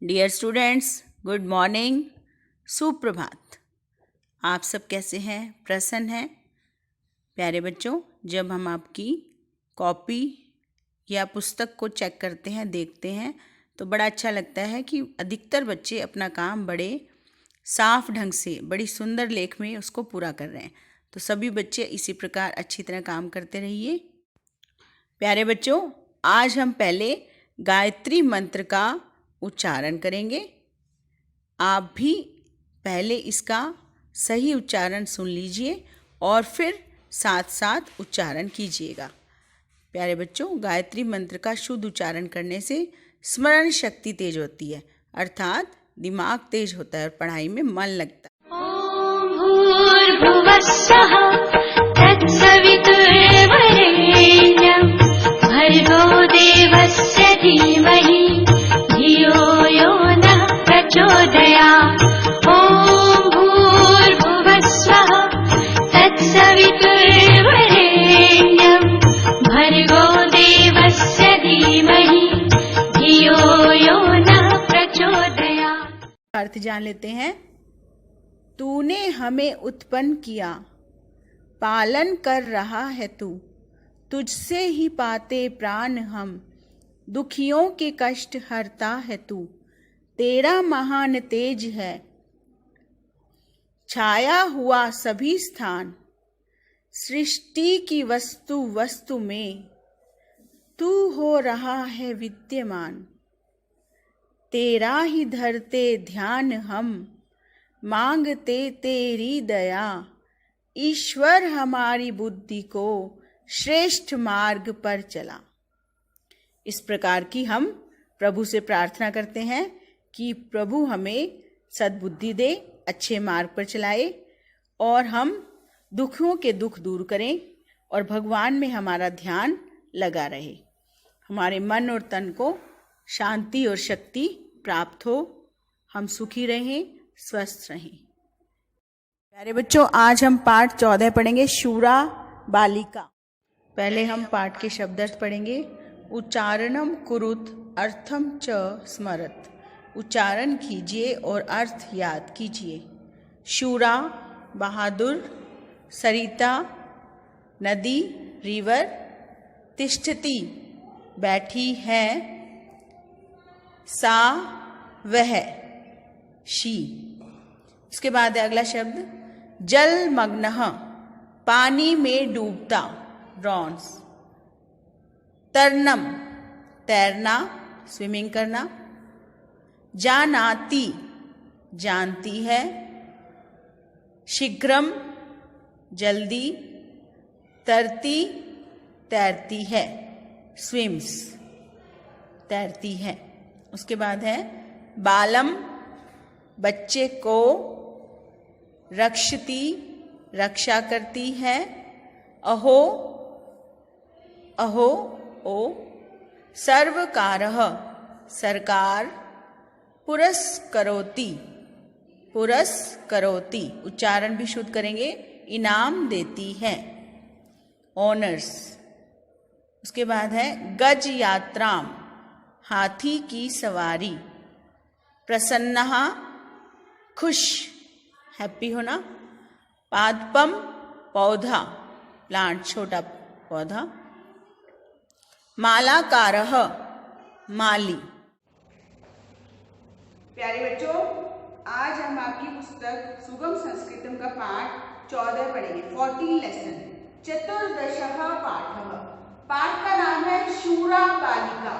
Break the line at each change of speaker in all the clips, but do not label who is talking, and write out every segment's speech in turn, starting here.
Dear students, good morning, सुप्रभात। आप सब कैसे हैं? प्रसन्न हैं? प्यारे बच्चों, जब हम आपकी कॉपी या पुस्तक को चेक करते हैं, देखते हैं, तो बड़ा अच्छा लगता है कि अधिकतर बच्चे अपना काम बड़े साफ ढंग से, बड़ी सुंदर लेख में उसको पूरा कर रहे हैं। तो सभी बच्चे इसी प्रकार अच्छी तरह काम करते रहिए। प्यारे बच्चों, आज हम पहले गायत्री मंत्र का उच्चारण करेंगे। आप भी पहले इसका सही उच्चारण सुन लीजिए और फिर साथ साथ उच्चारण कीजिएगा। प्यारे बच्चों, गायत्री मंत्र का शुद्ध उच्चारण करने से स्मरण शक्ति तेज होती है, अर्थात दिमाग तेज होता है और पढ़ाई में मन लगता है।
ओम भूर्भुवस्सुः तत्सवितुर्वरेण्यं भर्गो देवस्य धीमहि धियो यो नः प्रचोदयात्। ओम भूर्भुवस्सुः तत्सवितुर्वरेण्यं भर्गो देवस्य धीमहि धियो यो नः प्रचोदयात्।
अर्थ जान लेते हैं। तूने हमें उत्पन्न किया, पालन कर रहा है तू, तुझसे ही पाते प्राण हम, दुखियों के कष्ट हरता है तू, तेरा महान तेज है छाया हुआ सभी स्थान, सृष्टि की वस्तु वस्तु में तू हो रहा है विद्यमान, तेरा ही धरते ध्यान हम, मांगते तेरी दया, ईश्वर हमारी बुद्धि को श्रेष्ठ मार्ग पर चला। इस प्रकार की हम प्रभु से प्रार्थना करते हैं कि प्रभु हमें सद्बुद्धि दे, अच्छे मार्ग पर चलाए और हम दुखों के दुख दूर करें और भगवान में हमारा ध्यान लगा रहे, हमारे मन और तन को शांति और शक्ति प्राप्त हो, हम सुखी रहें, स्वस्थ रहें। प्यारे बच्चों, आज हम पाठ 14 पढ़ेंगे, शूरा बालिका। पहले हम पाठ के शब्दार्थ पढ़ेंगे। उच्चारणम कुरुत अर्थम च स्मरत, उच्चारण कीजिए और अर्थ याद कीजिए। शूरा बहादुर, सरिता नदी रिवर, तिष्ठति बैठी है, सा वह शी। उसके बाद है अगला शब्द जलमग्नः, पानी में डूबता, ड्रॉन्स। तरनम तैरना, स्विमिंग करना। जानाति जानती है। शीघ्रम जल्दी। तरती तैरती है, स्विम्स तैरती है। उसके बाद है बालम बच्चे को, रक्षति रक्षा करती है। अहो अहो ओ सर्वकारः सरकार। पुरस्करोति पुरस्करोति, उच्चारण भी शुद्ध करेंगे, इनाम देती है, ऑनर्स। उसके बाद है गज यात्राम, हाथी की सवारी। प्रसन्नः खुश, हैप्पी होना। पादपम पौधा, प्लांट, छोटा पौधा। मालाकारः माली। प्यारे बच्चों, आज हम आपकी पुस्तक सुगम संस्कृतम का पाठ 14 पढ़ेंगे, 14 लेसन। चतुर्दशः पाठः, पाठ का नाम है शूरा बालिका।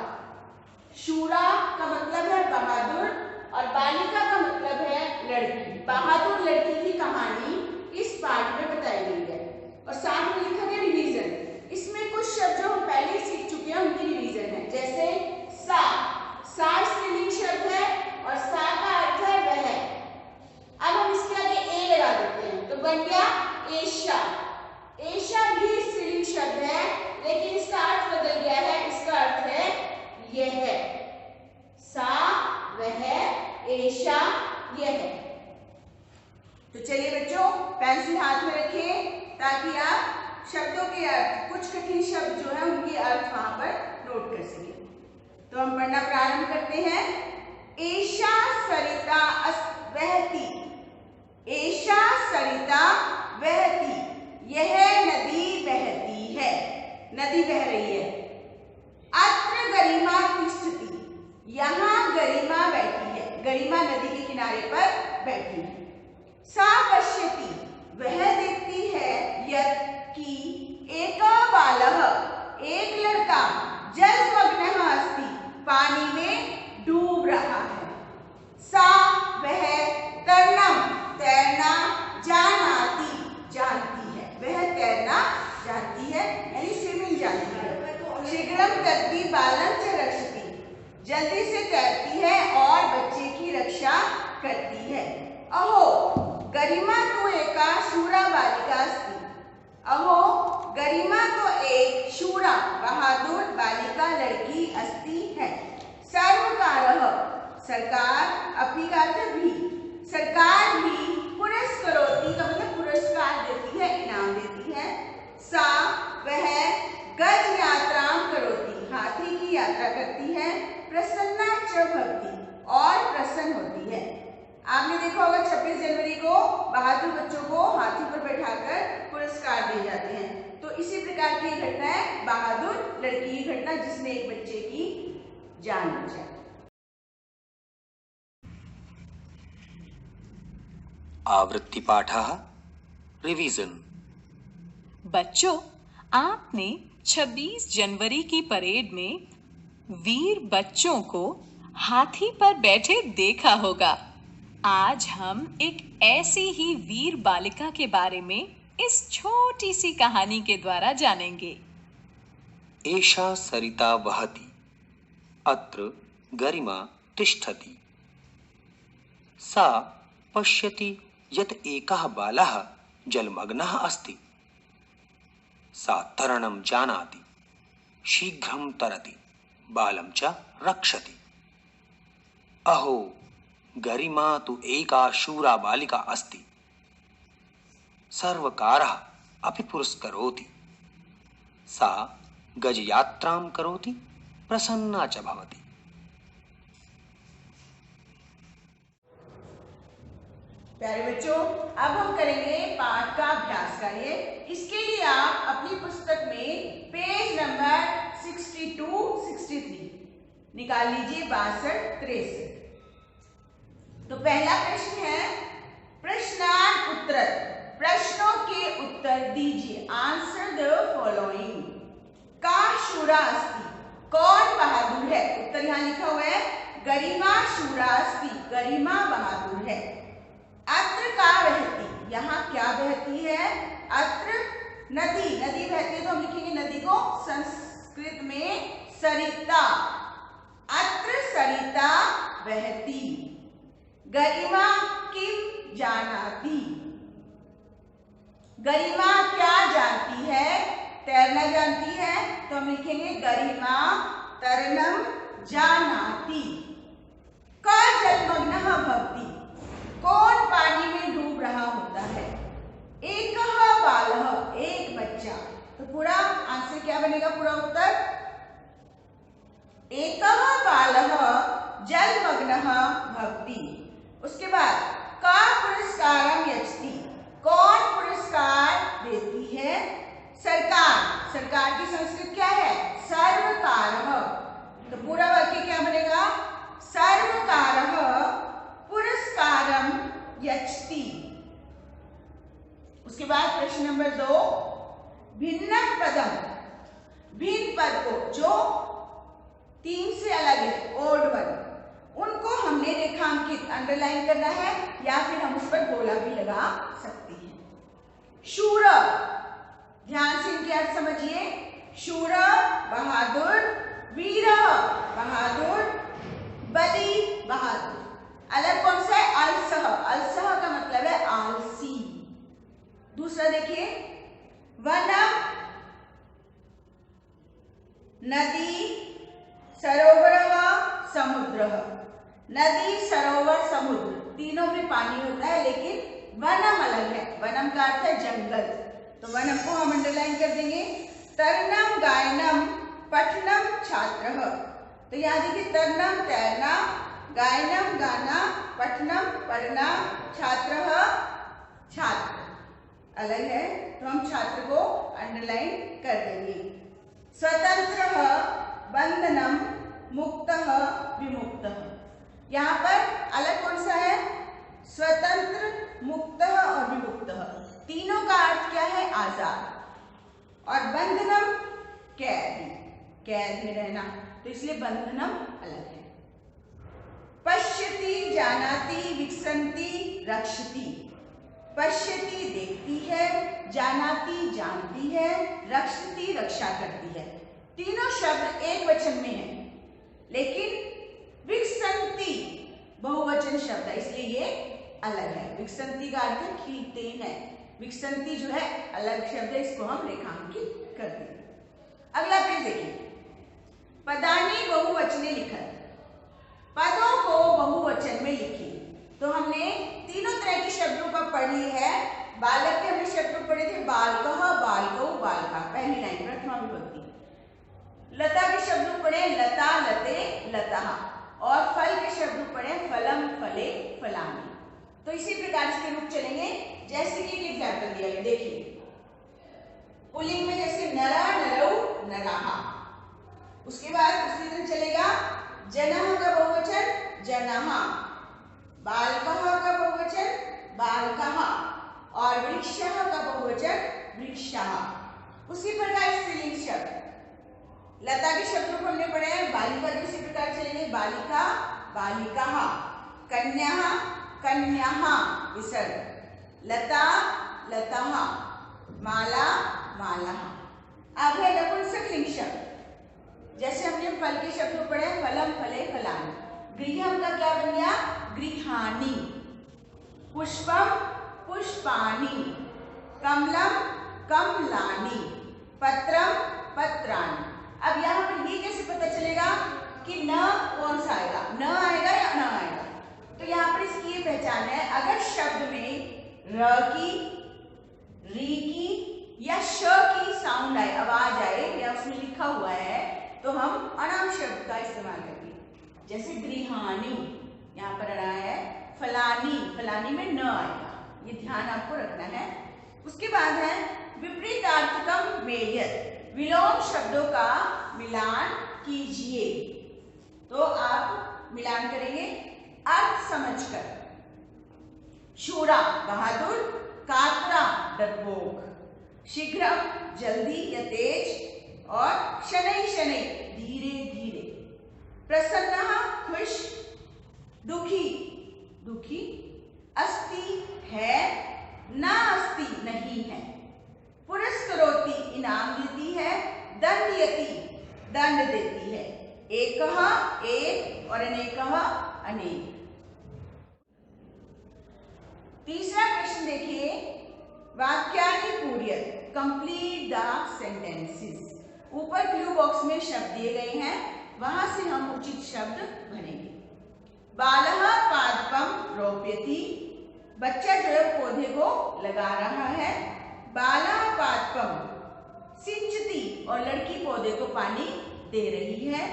शूरा का मतलब है बहादुर और बालिका का मतलब है लड़की। बहादुर लड़की की कहानी इस पाठ में बताई गई है और साथ में लिखा गया रिवीजन। इसमें कुछ शब्द जो हम पहले सीख चुके हैं उनकी रिवीजन है, जैसे सा। सा स्त्रीलिंग शब्द है और सा का अर्थ है वह। अब हम इसके आगे ए लगा देते हैं तो बन गया एशा। एशा भी स्त्रीलिंग शब्द है लेकिन इसका अर्थ बदल गया है, इसका अर्थ है यह। सा वह, एशा यह। तो चलिए बच्चों, पेंसिल हाथ में रखें ताकि आप शब्दों के अर्थ, कुछ कठिन शब्द जो है उनके अर्थ वहां पर नोट कर सकें। तो हम पढ़ना प्रारंभ करते हैं। एशा गरिमा बैठी है, गरिमा नदी के किनारे पर बैठी है। सा पश्यति, वह देखती है, यत् कि एका बालः, एक लड़का, जलमग्नः अस्ति, पानी में डूब रहा है। सा वह, तरणम, तैरना, जानाति, जानती है, वह तैरना जानती है यानी स्विमिंग जानती है। शीघ्रम करती बालं च रक्षति, जल्दी से तैरती है और बच्चे की रक्षा करती है। अहो गरिमा तो एका शूरा बालिका अस्ति, अहो गरिमा तो एक शूरा बहादुर बालिका लड़की अस्ति है। सर्वकारः, सरकार, अपनी का अर्थ भी, सरकार भी पुरस्करोति का मतलब पुरस्कार देती है, इनाम देती है। सा वह गज यात्रां करोति, हाथी की यात्रा करती है। प्रसन्ना च भवति, और प्रसन्न होती है। आपने देखा होगा 26 जनवरी को बहादुर बच्चों को हाथी पर बैठाकर पुरस्कार दिए जाते हैं। तो इसी प्रकार की घटना है बहादुर लड़की की घटना, जिसने एक बच्चे की जान बचाई।
आवृत्ति पाठः रिवीजन।
बच्चों, आपने 26 जनवरी की परेड में वीर बच्चों को हाथी पर बैठे देखा होगा। आज हम एक ऐसी ही वीर बालिका के बारे में इस छोटी सी कहानी के द्वारा जानेंगे।
एषा सरिता वहति, अत्र गरिमा तिष्ठति। सा पश्यति यत् एकः बालः जलमग्नः अस्ति। सा तरणं जानाति, शीघ्रं तरति, बालं च रक्षति। अहो गरिमा तु एका शूरा बालिका अस्ति, सर्वकारः अपि पुरस्करोति। सा गजयात्रां करोति, प्रसन्ना च भवति।
प्यारे बच्चों, अब हम करेंगे पाठ का अभ्यास कार्य। इसके लिए आप अपनी पुस्तक में पेज नंबर 62-63 निकाल लीजिए, 62-63। तो पहला प्रश्न है प्रश्नान उत्तर, प्रश्नों के उत्तर दीजिए। Answer the following. का शूरा अस्ति, कौन बहादुर है? उत्तर यहाँ लिखा हुआ है गरिमा शूरा अस्ति, गरिमा बहादुर है। अत्र का बहती, यहाँ क्या बहती है? अत्र नदी, नदी बहती है तो हम लिखेंगे नदी को संस्कृत में सरिता। अत्र सरिता बहती। गरिमा किम जानाति, गरिमा क्या जानती है? तैरना जानती है तो हम लिखेंगे गरिमा तरणम जानाति। का जलमग्नः भवति, कौन पानी में डूब रहा होता है? एकः बालः, एक बच्चा। तो पूरा आंसर क्या बनेगा? पूरा उत्तर एकः बालः जलमग्नः भवति। उसके बाद का पुरस्कारं यच्छति, कौन पुरस्कार देती है? सरकार, सरकार की संस्कृत क्या है? सर्वकारः। तो पूरा वाक्य क्या बनेगा? सर्वकारः पुरस्कारं यच्छति। उसके बाद प्रश्न नंबर 2, भिन्न पदम, भिन्न पद को जो 3 से अलग है, ओड वन, उनको हमने रेखांकित अंडरलाइन करना है या फिर हम उस पर गोला भी लगा सकते हैं। शूर, ध्यान से इनके अर्थ समझिए। शूर बहादुर, वीर बहादुर, बली बहादुर। अलग कौन सा है? अलसह, अलसह का मतलब है आलसी। दूसरा देखिए, वनम नदी, सरोवर समुद्र। नदी, सरोवर, समुद्र तीनों में पानी होता है, लेकिन वनम अलग है। वनम का अर्थ है जंगल, तो वनम को हम अंडरलाइन कर देंगे। तरणम गायनम, पठनम छात्रः। तो यहाँ देखिए, तरणम तैरना, गायनम गाना, पठनम पढ़ना, छात्रः छात्र अलग है, तो हम छात्र को अंडरलाइन कर देंगे। स्वतंत्रः बंधनम, मुक्तः विमुक्तः। यहाँ पर अलग कौन सा है? स्वतंत्र, मुक्त और विमुक्त। तीनों का अर्थ क्या है? आजाद। और बंधनम कैद, कैद में रहना, तो इसलिए बंधनम अलग है। पश्यति, जानाति, विकसन्ति, रक्षति। पश्यति देखती है, जानाति जानती है, रक्षति रक्षा करती है। तीनों शब्द एक वचन में है, लेकिन विकसन्ति बहुवचन शब्द है, इसलिए ये अलग है। विकसन्ति का अर्थ है खिलते हैं, विकसन्ति जो है अलग शब्द है, इसको हम रेखांकित कर देंगे। अगला पेज देखिए, पदानि बहुवचने लिखत। पदों को बहुवचन में लिखिए। तो हमने तीनों तरह के शब्दों का पढ़ी है। बालक के हमने शब्द पढ़े थे, बालकः, बालकौ, बालका, पहली लाइन प्रथमा विभक्ति। लता के शब्द पढ़े, लता, लते, लतः। और फल के शब्द पढ़े, फलम, फले, फलानि। तो इसी प्रकार इसके रूप चलेंगे, जैसे कि एक एग्जाम्पल दिया गया, देखिए पुल्लिंग में जैसे नरा, नरौ, नराः। उसके बाद उसी दिन चलेगा जनः का बहुवचन जनः, बालकः का बहुवचन बालकः और वृक्षः का बहुवचन वृक्षः। उसी प्रकार स्त्रीलिंग शब्द लता के शब्दों को हमने पढ़े हैं। बालिका के उसी प्रकार चलेंगे, बालिका, बालिकाः, कन्याः, कन्याः, विसर्ग, लता, लताः, माला, मालाः। अब है नपुंसक लिंग शब्द, जैसे हमने फल के शब्द पढ़े, फलम, फले, फलानि। गृहम का क्या बन गया? गृहाणि। पुष्पम, पुष्पाणि। कमलम, कमलानि। पत्रम, पत्राणि। अब यहाँ पर ये कैसे पता चलेगा कि न कौन सा आएगा? न आएगा या न आएगा? तो यहाँ पर इसकी ये पहचान है, अगर शब्द में र की, री की या श की साउंड आए, आवाज आए, या उसमें लिखा हुआ है, तो हम अनाम शब्द का इस्तेमाल करेंगे। जैसे गृहाणि, यहाँ पर आ रहा है, फलानी, फलानी में न आएगा, ये ध्यान आपको रखना है। उसके बाद है विपरीतार्थकम मेयत, विलोम शब्दों का मिलान कीजिए। तो आप मिलान करेंगे अर्थ समझकर। शूरा बहादुर, कातरा डरपोक, शीघ्रम जल्दी या तेज, और शनै शनै धीरे धीरे। प्रसन्नः खुश, दुखी दुखी, अस्ति है, ना अस्ति नहीं है। पुरस्करोति इनाम देती है, दंडयति दंड देती है। एकः एक और अनेकः अनेक। तीसरा क्वेश्चन देखिए, वाक्यानि पूर्यत, कंप्लीट द सेंटेंसेस। ऊपर ब्लू बॉक्स में शब्द दिए गए हैं, वहां से हम उचित शब्द भरेंगे। बालः पादपम रोपयति, बच्चा जो है पौधे को लगा रहा है। बालः पादपम सिंचति, और लड़की पौधे को पानी दे रही है।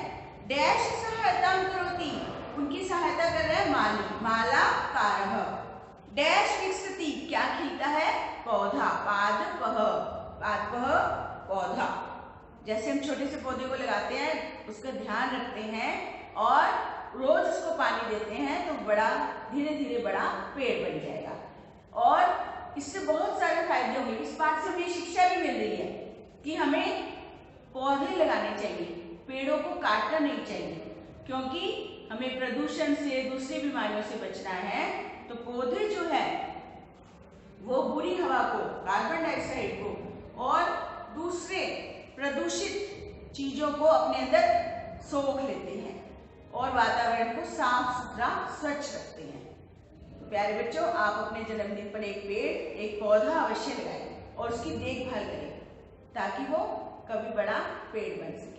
डैश सहायता करोति, उनकी सहायता कर रहा है माली। माला कारः। डैश विकसति, क्या खिलता है? पौधा। पादपः, पादपः पौधा। जैसे हम छोटे से पौधे को लगाते हैं, उसका ध्यान रखते हैं और रोज उसको पानी देते हैं, तो बड़ा धीरे धीरे बड़ा पेड़ बन जाएगा। और इससे बहुत सारे फायदे होंगे। इस बात से हमें शिक्षा भी मिल रही है कि हमें पौधे लगाने चाहिए, पेड़ों को काटना नहीं चाहिए, क्योंकि हमें प्रदूषण से, दूसरी बीमारियों से बचना है। तो पौधे जो है वो बुरी हवा को, कार्बन डाइऑक्साइड को और दूसरे प्रदूषित चीजों को अपने अंदर सोख लेते हैं और वातावरण को साफ सुथरा स्वच्छ रखते हैं। तो प्यारे बच्चों, आप अपने जन्मदिन पर एक पेड़, एक पौधा अवश्य लगाएं और उसकी देखभाल करें, ताकि वो कभी बड़ा पेड़ बन सके।